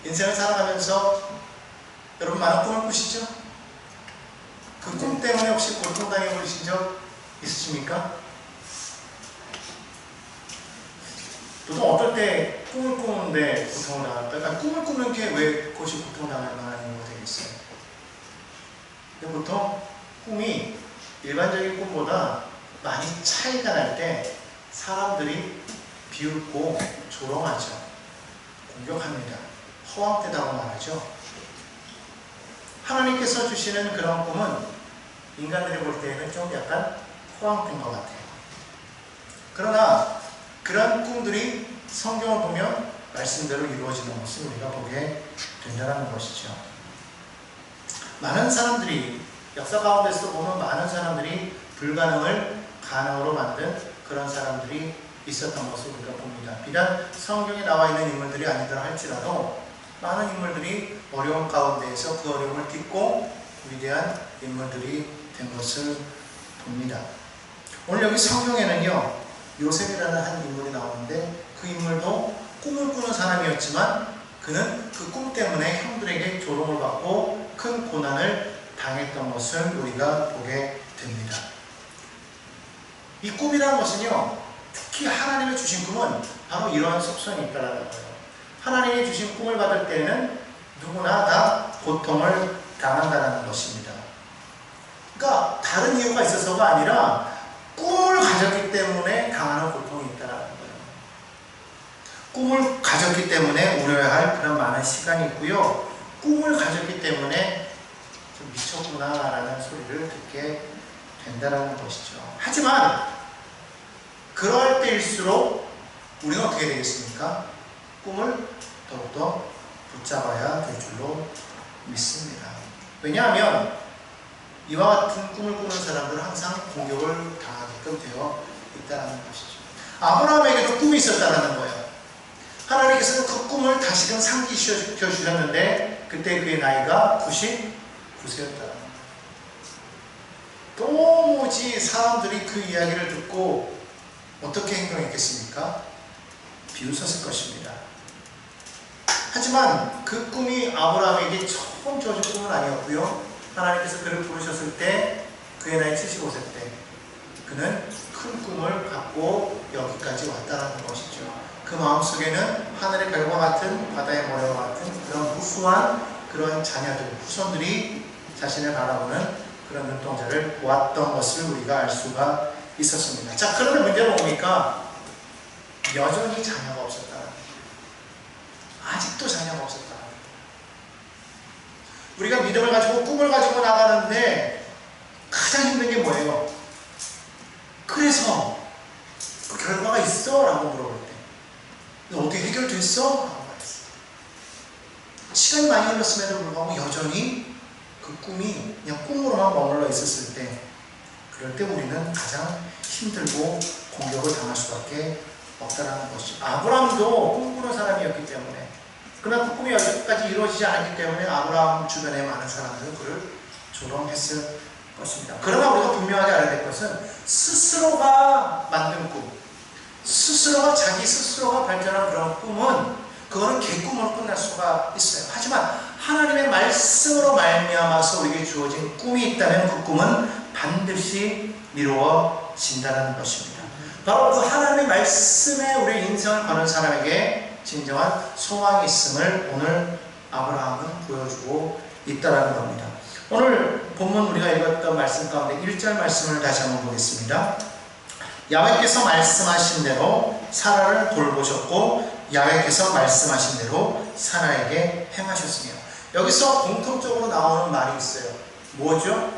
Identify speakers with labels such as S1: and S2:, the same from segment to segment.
S1: 인생을 살아가면서 여러분 많은 꿈을 꾸시죠? 그 꿈 때문에 혹시 고통당해 보신 적 있으십니까? 보통 어떨 때 꿈을 꾸는데 고통을 당할까? 그러니까 꿈을 꾸는 게 왜 그것이 고통당할 만한 이유가 되겠어요? 근데 보통 꿈이 일반적인 꿈보다 많이 차이가 날 때 사람들이 비웃고 조롱하죠. 공격합니다. 허황되다고 말하죠. 하나님께서 주시는 그런 꿈은 인간들이 볼 때에는 좀 약간 허황된 것 같아요. 그러나 그런 꿈들이 성경을 보면 말씀대로 이루어지는 것을 우리가 보게 된다는 것이죠. 많은 사람들이 역사 가운데서 보면 많은 사람들이 불가능을 가능으로 만든 그런 사람들이 있었던 것을 우리가 봅니다. 비단 성경에 나와 있는 인물들이 아니더라 할지라도 많은 인물들이 어려움 가운데에서 그 어려움을 딛고 위대한 인물들이 된 것을 봅니다. 오늘 여기 성경에는요, 요셉이라는 한 인물이 나오는데 그 인물도 꿈을 꾸는 사람이었지만 그는 그 꿈 때문에 형들에게 조롱을 받고 큰 고난을 당했던 것을 우리가 보게 됩니다. 이 꿈이라는 것은요, 특히 하나님이 주신 꿈은 바로 이러한 속성이 있다는 거예요. 하나님이 주신 꿈을 받을 때는 누구나 다 고통을 당한다는 것입니다. 그러니까 다른 이유가 있어서가 아니라 꿈을 가졌기 때문에 당하는 고통이 있다는 거예요. 꿈을 가졌기 때문에 울어야 할 그런 많은 시간이 있고요. 꿈을 가졌기 때문에 좀 미쳤구나라는 소리를 듣게 된다는 것이죠. 하지만 그럴 때일수록 우리는 어떻게 되겠습니까? 꿈을 더욱더 붙잡아야 될 줄로 믿습니다. 왜냐하면 이와 같은 꿈을 꾸는 사람들은 항상 공격을 당하게끔 되어 있다는 것이죠. 아브라함에게도 꿈이 있었다는 거예요. 하나님께서는 그 꿈을 다시금 상기시켜 주셨는데 그때 그의 나이가 99세였다는 거예요. 도무지 사람들이 그 이야기를 듣고 어떻게 행동했겠습니까? 비웃었을 것입니다. 하지만 그 꿈이 아브라함에게 처음 주어진 꿈은 아니었고요. 하나님께서 그를 부르셨을 때 그의 나이 75세 때 그는 큰 꿈을 갖고 여기까지 왔다는 것이죠. 그 마음속에는 하늘의 별과 같은 바다의 모래와 같은 그런 무수한 그런 자녀들, 후손들이 자신을 바라보는 그런 눈동자를 보았던 것을 우리가 알 수가 있었습니다. 자, 그런데 문제는 뭡니까? 여전히 자녀가 없었다. 아직도 자녀가 없었다. 우리가 믿음을 가지고 꿈을 가지고 나가는데 가장 힘든 게 뭐예요? 그래서 그 결과가 있어? 라고 물어볼 때 너 어떻게 해결됐어? 라고 말했어. 시간이 많이 흘렀음에도 불구하고 여전히 그 꿈이 그냥 꿈으로만 머물러 있었을 때 그럴 때 우리는 가장 힘들고 공격을 당할 수밖에 없다는 것이죠. 아브라함도 꿈꾸는 사람이었기 때문에 그러나 그 꿈이 여기까지 이루어지지 않았기 때문에 아브라함 주변에 많은 사람들은 그를 조롱했을 것입니다. 그러나 우리가 분명하게 알아야 될 것은 스스로가 만든 꿈, 스스로가 자기 스스로가 발견한 그런 꿈은 그거는 개꿈으로 끝날 수가 있어요. 하지만 하나님의 말씀으로 말미암아서 우리에게 주어진 꿈이 있다면 그 꿈은 반드시 이루어진다는 것입니다. 바로 그 하나님의 말씀에 우리의 인생을 거는 사람에게 진정한 소망이 있음을 오늘 아브라함은 보여주고 있다는 겁니다. 오늘 본문 우리가 읽었던 말씀 가운데 1절 말씀을 다시 한번 보겠습니다. 야훼께서 말씀하신 대로 사라를 돌보셨고 야훼께서 말씀하신 대로 사라에게 행하셨으며 여기서 공통적으로 나오는 말이 있어요. 뭐죠?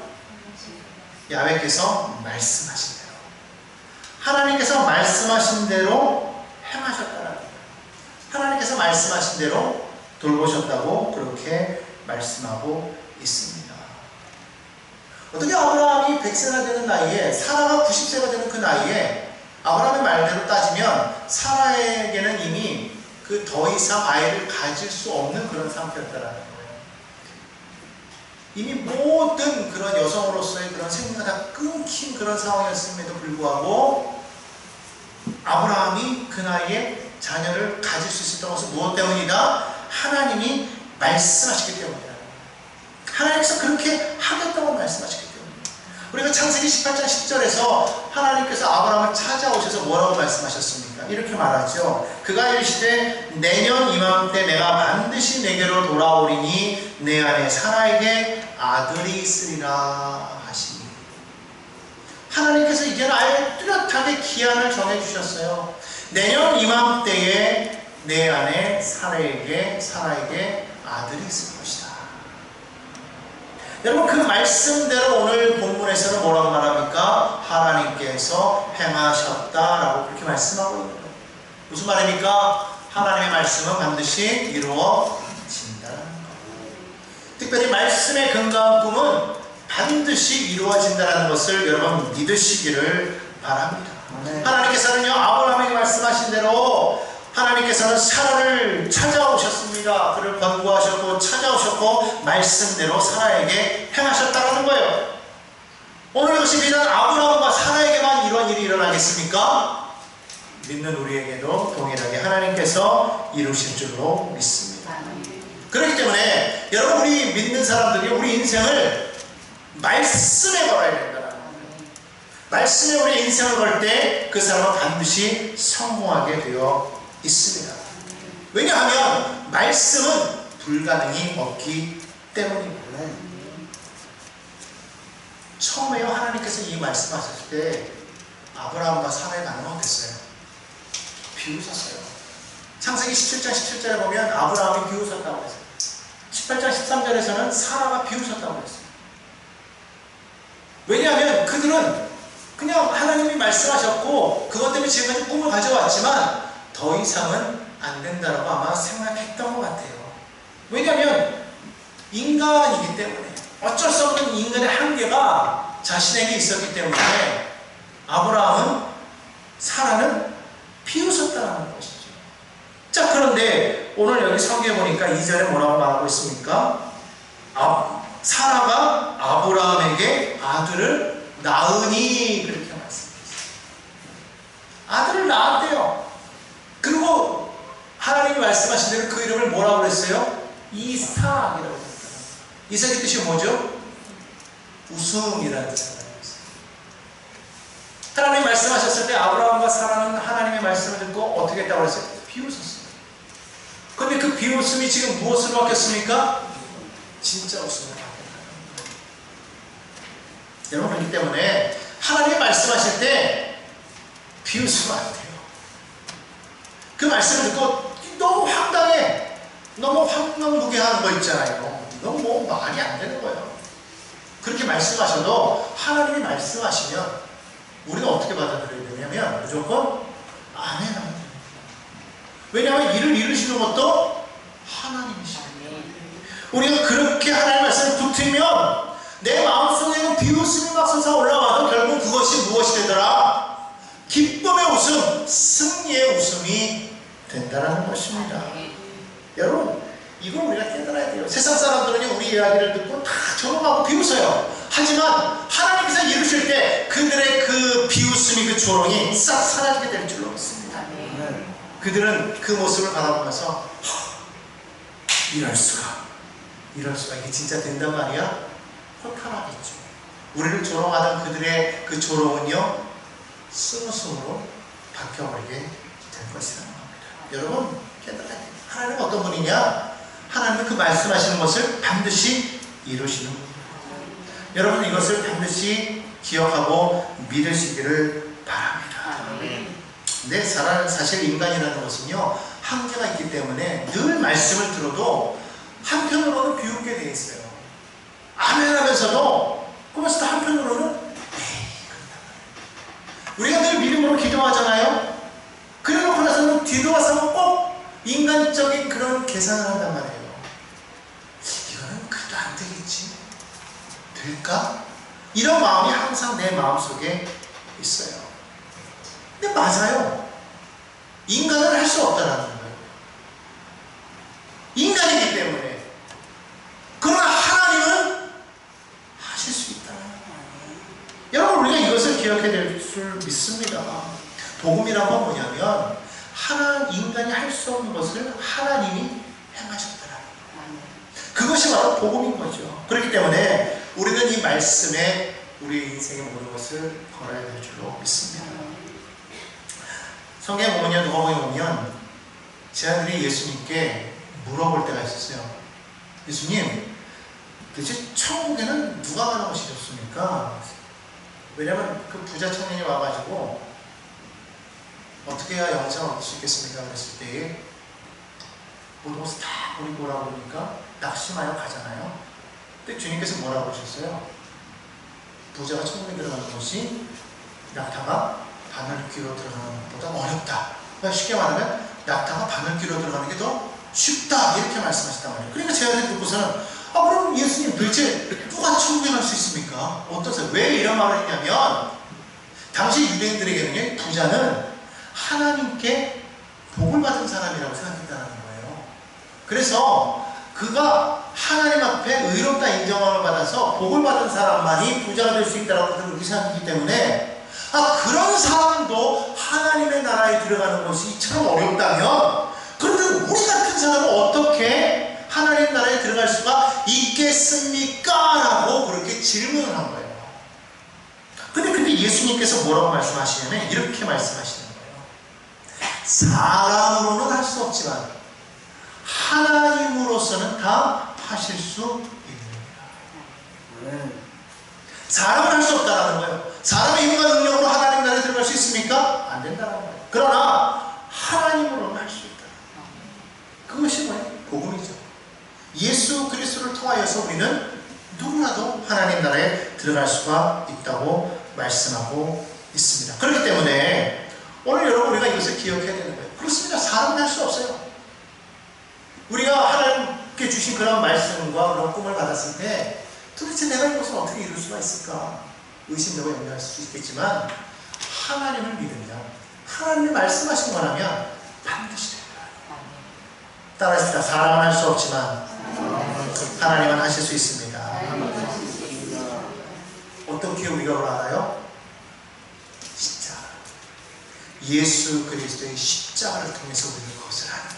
S1: 야훼께서 말씀하신 대로 하나님께서 말씀하신 대로 행하셨다는 거예요. 하나님께서 말씀하신 대로 돌보셨다고 그렇게 말씀하고 있습니다. 어떻게 아브라함이 100세가 되는 나이에 사라가 90세가 되는 그 나이에 아브라함의 말대로 따지면 사라에게는 이미 그 더 이상 아이를 가질 수 없는 그런 상태였다는 거예요. 이미 모든 그런 여성으로서의 그런 생명이 다 끊긴 그런 상황이었음에도 불구하고 아브라함이 그 나이에 자녀를 가질 수 있었던 것은 무엇 때문이다? 하나님이 말씀하셨기 때문이다. 하나님께서 그렇게 하겠다고 말씀하셨기 때문입니다. 우리가 창세기 18장 10절에서 하나님께서 아브라함을 찾아오셔서 뭐라고 말씀하셨습니까? 이렇게 말하죠. 그가 이르시되 내년 이맘때 내가 반드시 내게로 돌아오리니 내 안에 사라에게 아들이 있으리라 하시니, 하나님께서 이제는 아예 뚜렷하게 기한을 정해주셨어요. 내년 이맘때에 내 안에 사라에게 아들이 있을 것이다. 여러분, 그 말씀대로 오늘 본문에서는 뭐라고 말합니까? 하나님께서 행하셨다라고 그렇게 말씀하고 있는 거예요. 무슨 말입니까? 하나님의 말씀은 반드시 이루어진다는 거예요. 특별히 말씀의 건강한 꿈은 반드시 이루어진다는 것을 여러분 믿으시기를 바랍니다. 하나님께서는요, 아브라함에게 말씀하신 대로 하나님께서는 사라를 찾아오셨습니다. 그를 권고하셨고 찾아오셨고 말씀대로 사라에게 행하셨다는 거예요. 오늘 이것이 비단 아브라함과 사라에게만 이런 일이 일어나겠습니까? 믿는 우리에게도 동일하게 하나님께서 이루실 줄로 믿습니다. 그렇기 때문에 여러분, 우리 믿는 사람들이 우리 인생을 말씀에 걸어야 된다는 거예요. 말씀에 우리 인생을 걸 때 그 사람은 반드시 성공하게 되어 있습니다. 왜냐하면 말씀은 불가능이 없기 때문입니다. 처음에요, 하나님께서 이 말씀하셨을 때 아브라함과 사라의 반응은 어땠어요? 비웃었어요. 창세기 17장 17절에 보면 아브라함이 비웃었다고 했어요. 18장 13절에서는 사라가 비웃었다고 했어요. 왜냐하면 그들은 그냥 하나님이 말씀하셨고 그것 때문에 지금까지 꿈을 가져왔지만 더 이상은 안 된다라고 아마 생각했던 것 같아요. 왜냐하면 인간이기 때문에, 어쩔 수 없는 인간의 한계가 자신에게 있었기 때문에 아브라함은, 사라는 비웃었다는 것이죠. 자, 그런데 오늘 여기 성경에 보니까 2절에 뭐라고 말하고 있습니까? 사라가 아브라함에게 아들을 낳으니, 그렇게 말씀했어요. 아들을 낳았대요. 그리고 하나님이 말씀하신 대로 그 이름을 뭐라고 그랬어요? 이삭이라고 했어요. 이삭의 뜻이 뭐죠? 웃음이라는 뜻이에요. 하나님이 말씀하셨을 때 아브라함과 사라는 하나님의 말씀을 듣고 어떻게 했다고 그랬어요? 비웃었어요. 그런데 그 비웃음이 지금 무엇으로 바뀌었습니까? 진짜 웃음으로 바뀌었다. 여러분, 그렇기 때문에 하나님이 말씀하실 때 비웃으면 안 돼요. 그 말씀을 듣고 너무 황당해, 너무 황당무계한 거 있잖아요. 너무 뭐 말이 안 되는 거예요. 그렇게 말씀하셔도 하나님이 말씀하시면 우리는 어떻게 받아들여야 되냐면 무조건 아멘 하면 됩니다. 왜냐하면 이를 이루시는 것도 하나님이시거든요. 우리가 그렇게 하나님 말씀에 붙으면 내 마음속에는 비웃음이 막 솟아 올라와도 결국 그것이 무엇이 되더라? 기쁨의 웃음, 승리의 웃음이 된다는 것입니다. 여러분, 이걸 우리가 깨달아야 돼요. 세상 사람들은 우리 이야기를 듣고 다 조롱하고 비웃어요. 하지만 하나님께서 이루실 때 그들의 그 비웃음이, 그 조롱이 싹 사라지게 될 줄로 믿습니다. 그들은 그 모습을 바라보면서 이럴 수가 이게 진짜 된단 말이야? 허탈하겠죠. 우리를 조롱하던 그들의 그 조롱은요, 쓴웃음으로 바뀌어버리게 될 것이라는 겁니다. 여러분, 깨달아야 돼요. 하나님은 어떤 분이냐? 하나님은 그 말씀하시는 것을 반드시 이루시는 분입니다. 여러분, 이것을 반드시 기억하고 믿으시기를 바랍니다. 네, 사실 인간이라는 것은요, 한계가 있기 때문에 늘 말씀을 들어도 한편으로는 비웃게 되어 있어요. 아멘 하면서도 그러면서도 한편으로는 우리가 늘 믿음으로 기도하잖아요. 그래놓고 나서는 뒤돌아서 꼭 인간적인 그런 계산을 한단 말이에요. 이거는 그래도 안 되겠지, 될까? 이런 마음이 항상 내 마음속에 있어요. 근데 맞아요. 인간은 할 수 없다는 거예요. 인간이기 때문에. 그러나 하나님은 하실 수 있다는 거예요. 여러분, 우리가 이것을 기억해야 될 줄 믿습니다. 복음이란 건 뭐냐면 인간이 할 수 없는 것을 하나님이 행하셨더라. 그것이 바로 복음인 거죠. 그렇기 때문에 우리는 이 말씀에 우리 인생의 모든 것을 걸어야 될 줄로 믿습니다. 성경에 보면요, 누가복음에 보면 제자들이 예수님께 물어볼 때가 있었어요. 예수님, 도대체 천국에는 누가 가는 것이 좋습니까? 왜냐면 그 부자 청년이 와가지고 어떻게 해야 영생을 얻을 수 있겠습니까? 그랬을 때 모든 것을 다 버리고 오라고 그러니까 낙심하여 가잖아요. 근데 주님께서 뭐라고 하셨어요? 부자가 천국에 들어가는 것이 낙타가 바늘귀로 들어가는 것보다 어렵다. 그러니까 쉽게 말하면 낙타가 바늘귀로 들어가는 게 더 쉽다, 이렇게 말씀하셨단 말이에요. 그러니까 제가 듣고서는 그럼 예수님 도대체 누가 천국에 갈 수 있습니까? 어떠세요? 왜 이런 말을 했냐면 당시 유대인들에게는 부자는 하나님께 복을 받은 사람이라고 생각했다는 거예요. 그래서 그가 하나님 앞에 의롭다 인정함을 받아서 복을 받은 사람만이 부자가 될 수 있다고 그렇게 생각했기 때문에 그런 사람도 하나님의 나라에 들어가는 것이 이처럼 어렵다면 그런데 우리 같은 사람은 어떻게 하나님 나라에 들어갈 수가 있겠습니까? 라고 그렇게 질문을 한 거예요. 근데 예수님께서 뭐라고 말씀하시냐면 이렇게 말씀하시는 거예요. 사람으로는 할 수 없지만 하나님으로서는 다 하실 수 있느니라. 사람은 할 수 없다라는 거예요. 사람의 힘과 능력으로 하나님 나라에 들어갈 수 있습니까? 안 된다는 거예요. 그러나 하나님으로는 할 수 있다. 그것이 뭐예요? 복음이죠. 예수 그리스도를 통하여서 우리는 누구라도 하나님 나라에 들어갈 수가 있다고 말씀하고 있습니다. 그렇기 때문에 오늘 여러분 우리가 이것을 기억해야 되는 거예요. 그렇습니다. 사람은 할 수 없어요. 우리가 하나님께 주신 그런 말씀과 그런 꿈을 받았을 때 도대체 내가 이것을 어떻게 이룰 수가 있을까? 의심되고 염려할 수 있겠지만 하나님을 믿으면 하나님이 말씀하신 거라면 반드시 됩니다. 따라합시다. 사람은 할 수 없지만 하나님은 하실 수 있습니다. 어떻게 우리가 그걸 알아요? 십자가. 예수 그리스도의 십자가를 통해서 우리는 그것을 아는 거예요.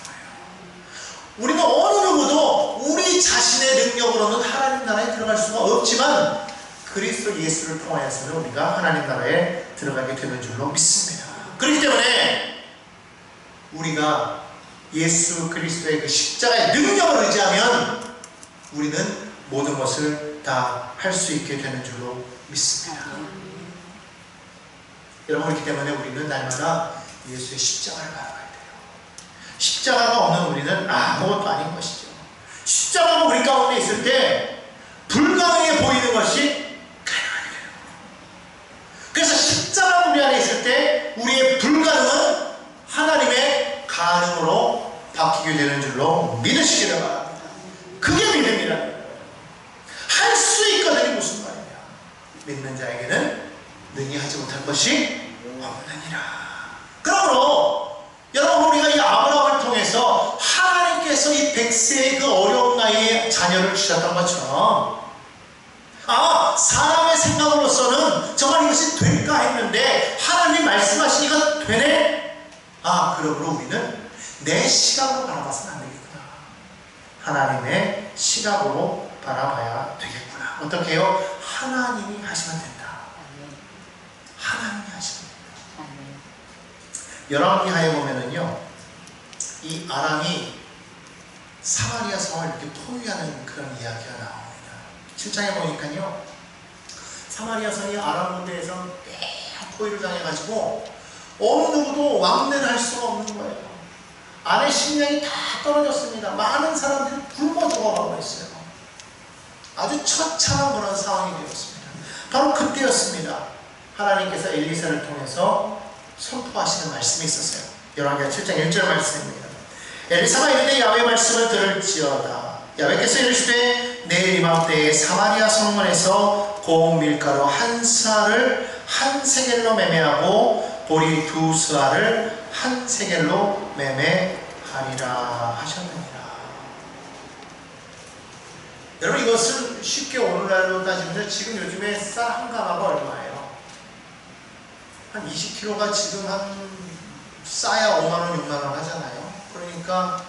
S1: 우리는 어느 누구도 우리 자신의 능력으로는 하나님 나라에 들어갈 수가 없지만 그리스도 예수를 통하여서는 우리가 하나님 나라에 들어가게 되는 줄로 믿습니다. 그렇기 때문에 우리가 예수 그리스도의 그 십자가의 능력을 의지하면 우리는 모든 것을 다 할 수 있게 되는 줄로 믿습니다. 여러분, 그렇기 때문에 우리는 날마다 예수의 십자가를 바라봐야 돼요. 십자가가 없는 우리는 아무것도 아닌 것이죠. 십자가가 우리 가운데 있을 때 불가능해 보이는 것이 가능하게 돼요. 그래서 십자가가 우리 안에 있을 때 우리의 불가능은 하나님의 가능으로 바뀌게 되는 줄로 믿으시기를 바랍니다. 그게 믿음이라는 거예요. 할 수 있거든요. 무슨 말이냐? 믿는 자에게는 능히 하지 못할 것이 없느니라. 그러므로 여러분, 우리가 이 아브라함을 통해서 하나님께서 이 100세의 그 어려운 나이에 자녀를 주셨던 것처럼 사람의 생각으로서는 정말 이것이 될까 했는데 하나님이 말씀하시니까 되네? 그러므로 우리는 내 시각으로 바라봐서는 안 되겠구나. 하나님의 시각으로 바라봐야 되겠구나. 어떻게 해요? 하나님이 하시면 된다. 하나님이 하시면 된다. 열왕기하에 보면은요, 이 아람이 사마리아 성을 이렇게 포위하는 그런 이야기가 나옵니다. 7장에 보니까요, 사마리아 성이 아람 군대에서 포위를 당해가지고 어느 누구도 왕래를 할 수가 없는 거예요. 안에 식량이 다 떨어졌습니다. 많은 사람들이 굶어 죽어가고 있어요. 아주 처참한 그런 상황이 되었습니다. 바로 그때였습니다. 하나님께서 엘리사를 통해서 선포하시는 말씀이 있었어요. 열왕기하 7장 1절 말씀입니다. 엘리사가 이르되 야훼 말씀을 들을지어다. 야훼께서 이르시되 내일 이맘때에 사마리아 성문에서 고운 밀가루 한 스아를 한 세겔로 매매하고 보리 두 스아를 한 세겔로 매매하리라 하셨느니라. 여러분, 이것을 쉽게 오늘날로 따지면 지금 요즘에 쌀 한 가마가 얼마예요? 한 20kg가 지금 한 싸야 5만원, 6만원 하잖아요. 그러니까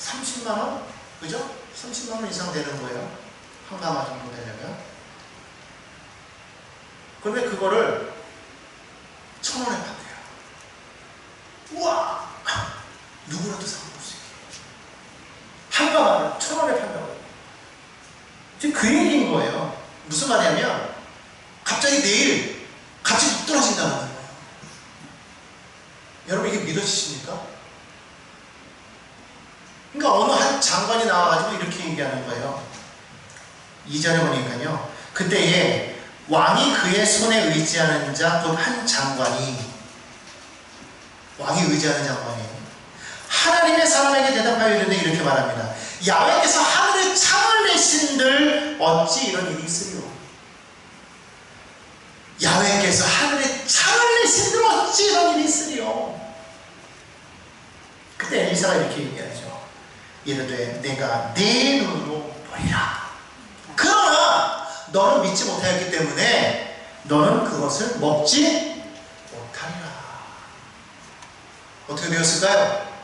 S1: 30만 원? 그죠? 30만 원 이상 되는 거예요. 한 가마 정도 되려면. 그런데 그거를 1,000원에 판대요. 우와! 누구라도 사먹을 수 있게. 한 가마를 1,000원에 판다고요. 지금 그 얘기인 거예요. 무슨 말이냐면 갑자기 내일 값이 뚝 떨어진다는 거예요. 여러분 이게 믿어지십니까? 그러니까 어느 한 장관이 나와가지고 이렇게 얘기하는 거예요. 2절에 보니까요. 그때에 왕이 그의 손에 의지하는 자 곧 한 장관이, 왕이 의지하는 장관이 하나님의 사람에게 대답하여 이르되 이렇게 말합니다. 야훼께서 하늘에 창을 내신들 어찌 이런 일이 있으리요. 야훼께서 하늘에 창을 내신들 어찌 이런 일이 있으리요. 그때 엘리사가 이렇게 얘기하죠. 이르되 내가 네 눈으로 보리라. 그러나 너는 믿지 못하였기 때문에 너는 그것을 먹지 못하리라. 어떻게 되었을까요?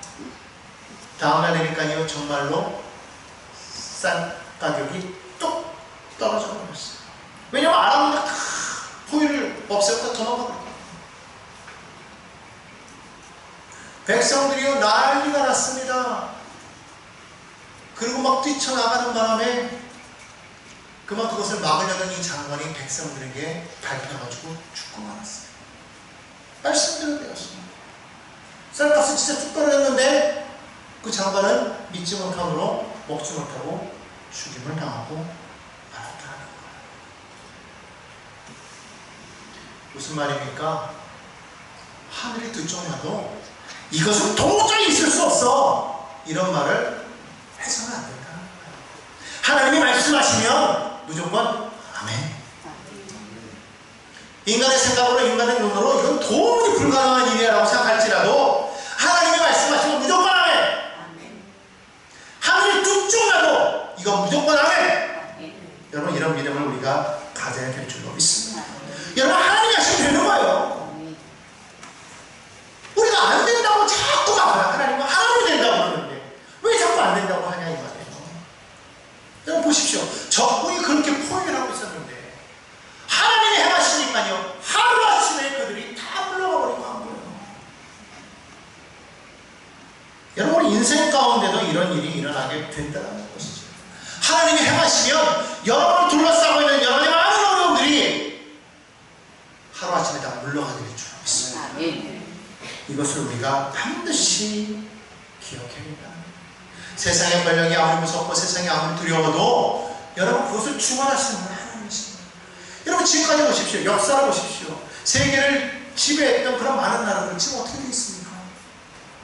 S1: 다음날 되니까요 정말로 쌀 가격이 뚝 떨어져 버렸어요. 왜냐면 아람은 다 포위를 없애고 도망가버렸거든요. 백성들이요 난리가 났습니다. 그리고 막 뛰쳐나가는 바람에 그만 그것을 막으려던 이 장관이 백성들에게 밟혀가지고 죽고 말았어요. 말씀대로 되었습니다. 쌀값은 진짜 뚝 떨어졌는데 그 장관은 믿지 못함으로 먹지 못하고 죽임을 당하고 말았다는 거예요. 무슨 말입니까? 하늘이 들쩍나도 이것은 도저히 있을 수 없어. 이런 말을 해서는 안 된다는 거예요. 하나님이 말씀하시면 무조건 아멘. 인간의 생각으로 인간의 눈으로 이건 도무지 불가능한 일이라고 생각할지라도 하나님이 말씀하시면 무조건 아멘. 하늘이 뚝쭉 나도 이건 무조건 아멘. 여러분 이런 믿음을 우리가 가져야 될 줄로 믿습니다. 여러분 하나님이 하시면 되는 거예요. 우리가 안 된다고 자꾸 말해요. 하나님은 하나님이 된다고 그러는데 왜 자꾸 안 된다고 하냐 이 말이에요. 여러분 보십시오. 적군이 그렇게 포위를 하고 있었는데 하나님이 행하시니까요 하루아침에 그들이 다 물러가 버리고 한 거예요. 여러분 인생 가운데도 이런 일이 일어나게 된다는 것이죠. 하나님이 행하시면 여러분을 둘러싸고 있는 여러분의 많은 어려움들이 하루아침에 다 물러가게 될 줄 믿습니다. 이것을 우리가 반드시 기억해야 합니다. 세상의 권력이 아무리 무섭고 세상이 아무리 두려워도 여러분 그것을 주관하시는 분은 하나님이십니다. 여러분 지금까지 보십시오. 역사를 보십시오. 세계를 지배했던 그런 많은 나라들 지금 어떻게 되어 있습니까?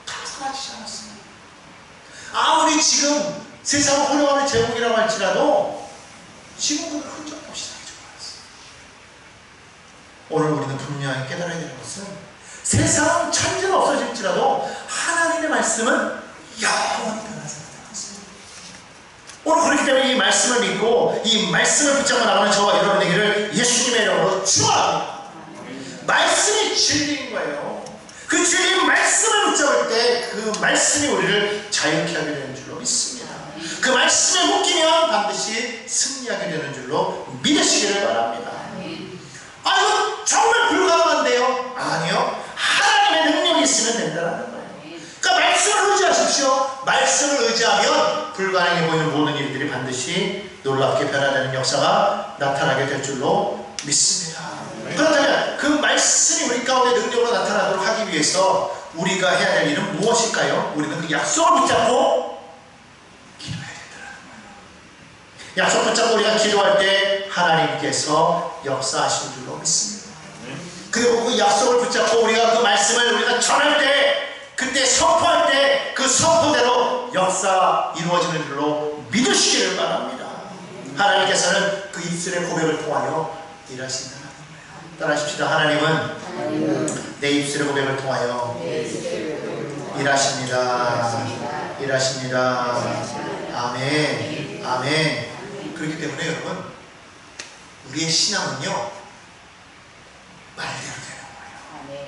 S1: 다 사라지지 않았습니다. 아무리 지금 세상을 호령하는 제국이라고 할지라도 지금 그들 흔적도 없이 사라지고 말았습니다. 오늘 우리는 분명히 깨달아야 되는 것은 세상은 천지는 없어질지라도 하나님의 말씀은 영원히 변하지 않습니다. 오늘 그렇기 때문에 이 말씀을 믿고 이 말씀을 붙잡고 나가는 저와 여러분에게를 예수님의 이름으로 축원합니다. 말씀이 진리인 거예요. 그 진리인 말씀을 붙잡을 때 그 말씀이 우리를 자유케 하게 되는 줄로 믿습니다. 그 말씀에 묶이면 반드시 승리하게 되는 줄로 믿으시기를 바랍니다. 아 이거 정말 불가능한데요? 아니요. 하나님의 능력이 있으면 된다는 거예요. 그러니까 말씀을 의지하십시오. 말씀을 의지하면 불가능해 보이는 모든 일들이 반드시 놀랍게 변화되는 역사가 나타나게 될 줄로 믿습니다. 그렇다면 그 말씀이 우리 가운데 능력으로 나타나도록 하기 위해서 우리가 해야 될 일은 무엇일까요? 우리는 그 약속을 붙잡고 기도해야 된다는 거예요. 약속 붙잡고 우리가 기도할 때 하나님께서 역사하신 줄로 믿습니다. 그리고 그 약속을 붙잡고 우리가 그 말씀을 우리가 전할 때 그때 선포할 때 그 선포대로 역사가 이루어지는 줄로 믿으시기를 바랍니다. 하나님께서는 그 입술의 고백을 통하여 일하신다는 거예요. 따라하십시다. 하나님은 내 입술의 고백을 통하여 일하십니다. 일하십니다. 아멘. 아멘. 그렇기 때문에 여러분 우리의 신앙은요 말대로 되는 거예요.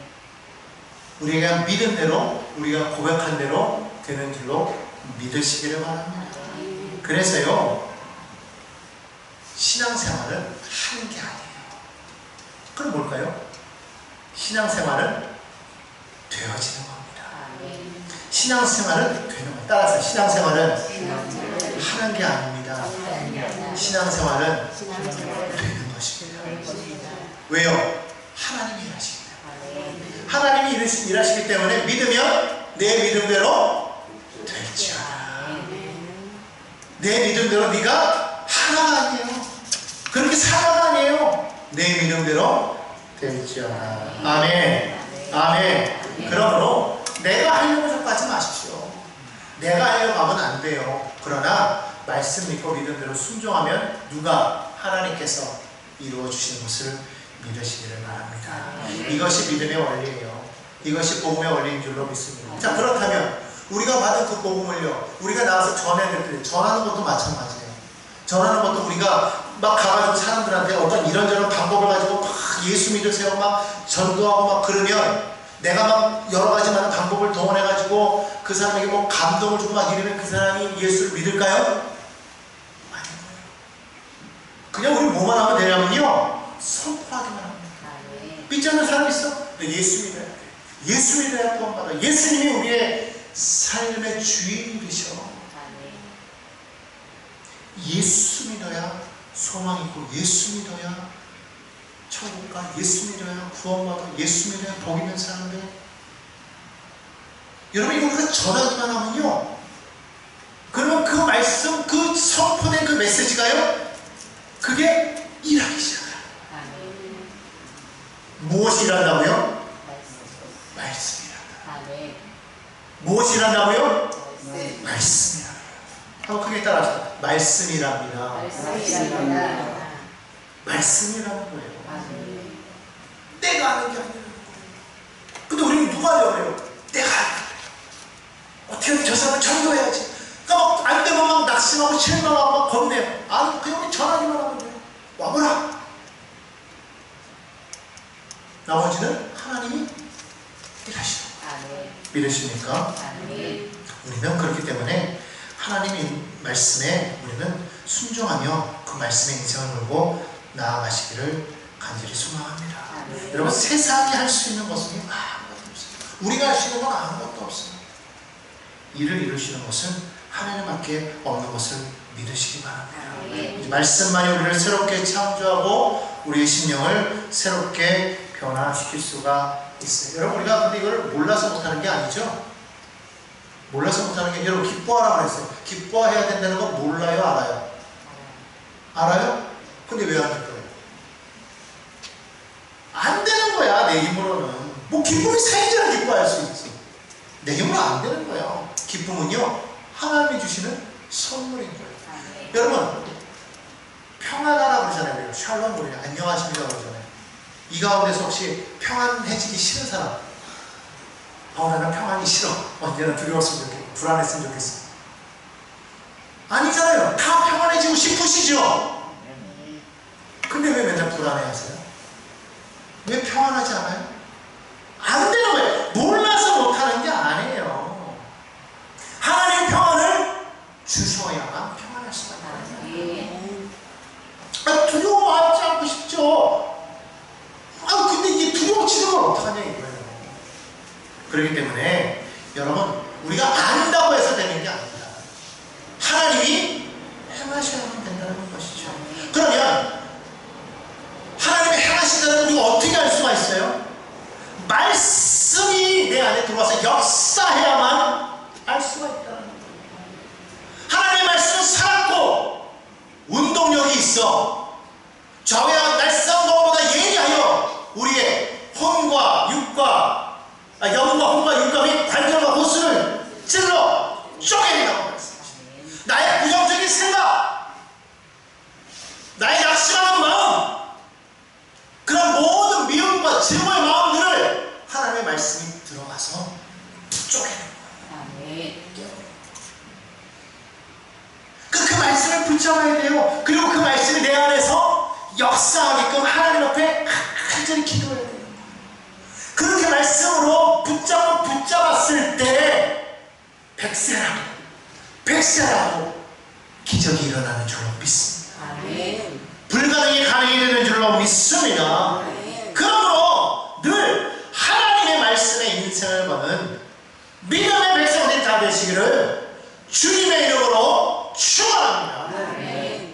S1: 우리가 믿은 대로 우리가 고백한 대로 되는 줄로 믿으시기를 바랍니다. 그래서요, 신앙생활은 하는 게 아니에요. 그럼 뭘까요? 신앙생활은 되어지는 겁니다. 신앙생활은 되는 거예요. 따라서 신앙생활은 하는 게 아닙니다. 신앙생활은 되는 것입니다. 왜요? 하나님이 일하시기 때문에. 하나님이 일하시기 때문에 믿으면 내 믿음대로 될지어다. 내 믿음대로 네가 하나가 아니에요. 그렇게 살아가 아니에요. 내 믿음대로 될지어다. 아멘. 아멘. 그러므로 내가 하려고 자꾸 하지 마십시오. 내가 하려고 하면 안 돼요. 그러나 말씀 믿고 믿음대로 순종하면 누가? 하나님께서 이루어 주시는 것을 믿으시기를 바랍니다. 이것이 믿음의 원리예요. 이것이 복음의 원리인 줄로 믿습니다. 자, 그렇다면 우리가 받은 그 복음을요, 우리가 나와서 전해야 때 전하는 것도 마찬가지예요. 전하는 것도 우리가 막 가가지고 사람들한테 어떤 이런저런 방법을 가지고 막 예수 믿으세요 막 전도하고 막 그러면 내가 막 여러 가지 많은 방법을 동원해가지고 그 사람에게 뭐 감동을 주고 막 이러면 그 사람이 예수를 믿을까요? 아니에요. 그냥 우리 뭐만 하면 되냐면요, 선포하기만 합니다. 믿지 않는 사람 있어? 예수 믿어야 돼. 예수 믿어야 구원받아. 예수님이 우리의 삶의 주인이셔. 예수 믿어야 소망이 있고, 예수 믿어야 천국 가, 예수 믿어야 구원받아, 예수 믿어야 복 있는 사람들. 여러분, 이거 우리가 전하기만 하면요, 그러면 그 말씀, 그 선포된 그 메시지가요, 그게 일하기 시작해요. 무엇이 일한다고요? 말씀이 일한다. 무엇이 일한다고요? 말씀이 일한다. 한번 크게 따라하세요. 말씀이랍니다. 말씀이라는 거예요. 내가 하는 게 아니라. 근데 우리는 누가 하려고 해요? 내가 하는 거예요. 어떻게든 저 사람을 전도해야지. 그러니까 안 되면 막 낙심하고 실망하고 막 겁내요. 아니, 그냥 우리 전하기만 하면 돼요. 와보라. 나머지는 하나님이 일하시고. 믿으십니까? 우리는 그렇기 때문에 하나님의 말씀에 우리는 순종하며 그 말씀의 인생을 걸고 나아가시기를 간절히 소망합니다. 여러분, 세상이 할 수 있는 것은 아무것도 없어요. 우리가 할 수 있는 건 아무것도 없어요. 이를 이루시는 것은 하나님밖에 없는 것을 믿으시기 바랍니다. 말씀만이 우리를 새롭게 창조하고 우리의 심령을 새롭게 변화시킬 수가 있어요. 여러분, 우리가 근데 이걸 몰라서 못하는 게 아니죠? 몰라서 못하는 게, 여러분 기뻐하라고 그랬어요. 기뻐해야 된다는 거 몰라요? 알아요? 알아요? 근데 왜 안 기뻐해요? 안 되는 거야, 내 힘으로는. 뭐 기쁨이 생기라 기뻐할 수 있지. 내 힘으로 안 되는 거예요. 기쁨은요, 하나님이 주시는 선물인 거예요. 여러분, 평안하라고 그러잖아요. 샬롬 우리 안녕하십니까 그러잖아요. 이 가운데서 혹시 평안해지기 싫은 사람? 나는 평안이 싫어. 언제나 두려웠으면 좋겠고 불안했으면 좋겠어. 아니잖아요. 다 평안해지고 싶으시죠? 근데 왜 맨날 불안해하세요? 왜 평안하지 않아요? 안 되는 거예요. 몰라서 못하는 게 아니에요. 하나님의 평안을 주셔야만 평안할 수가 있어요. 두려워하지 않고 싶죠? 근데 이게 두려워지는 걸 어떡하냐 이거예요. 그렇기 때문에 여러분, 우리가 안다고 해서 되는 게 아닙니다. 하나님이 행하셔야만 된다는 것이죠. 그러면 하나님이 행하신다는 걸 우리가 어떻게 알 수가 있어요? 말씀이 내 안에 들어와서 역사해야만 알 수가 있다는 거예요. 하나님의 말씀은 살았고 운동력이 있어. 좌우야 날싸움 것보다 예리하여 우리의 혼과 육과 영과 혼과 육과 및 관절과 호수를 찔러 쪼개린다고 말씀하십니다. 나의 부정적인 생각, 나의 낙심하는 마음, 그런 모든 미움과 증오의 마음들을 하나님의 말씀이 들어가서 쪼개는 거예요. 그 말씀을 붙잡아야 돼요. 그리고 그 말씀이 내 안에서 역사하게끔 하나님 앞에 간절히 기도해야 돼요. 그렇게 말씀으로 붙잡았을 때 백세랑 백세라도 기적이 일어나는 줄로 믿습니다.
S2: 아멘.
S1: 불가능이 가능이 되는 줄로 믿습니다. 그러므로 늘 하나님의 말씀에 인생을 거는 믿음의 백성들이 다 되시기를 주님의 이름으로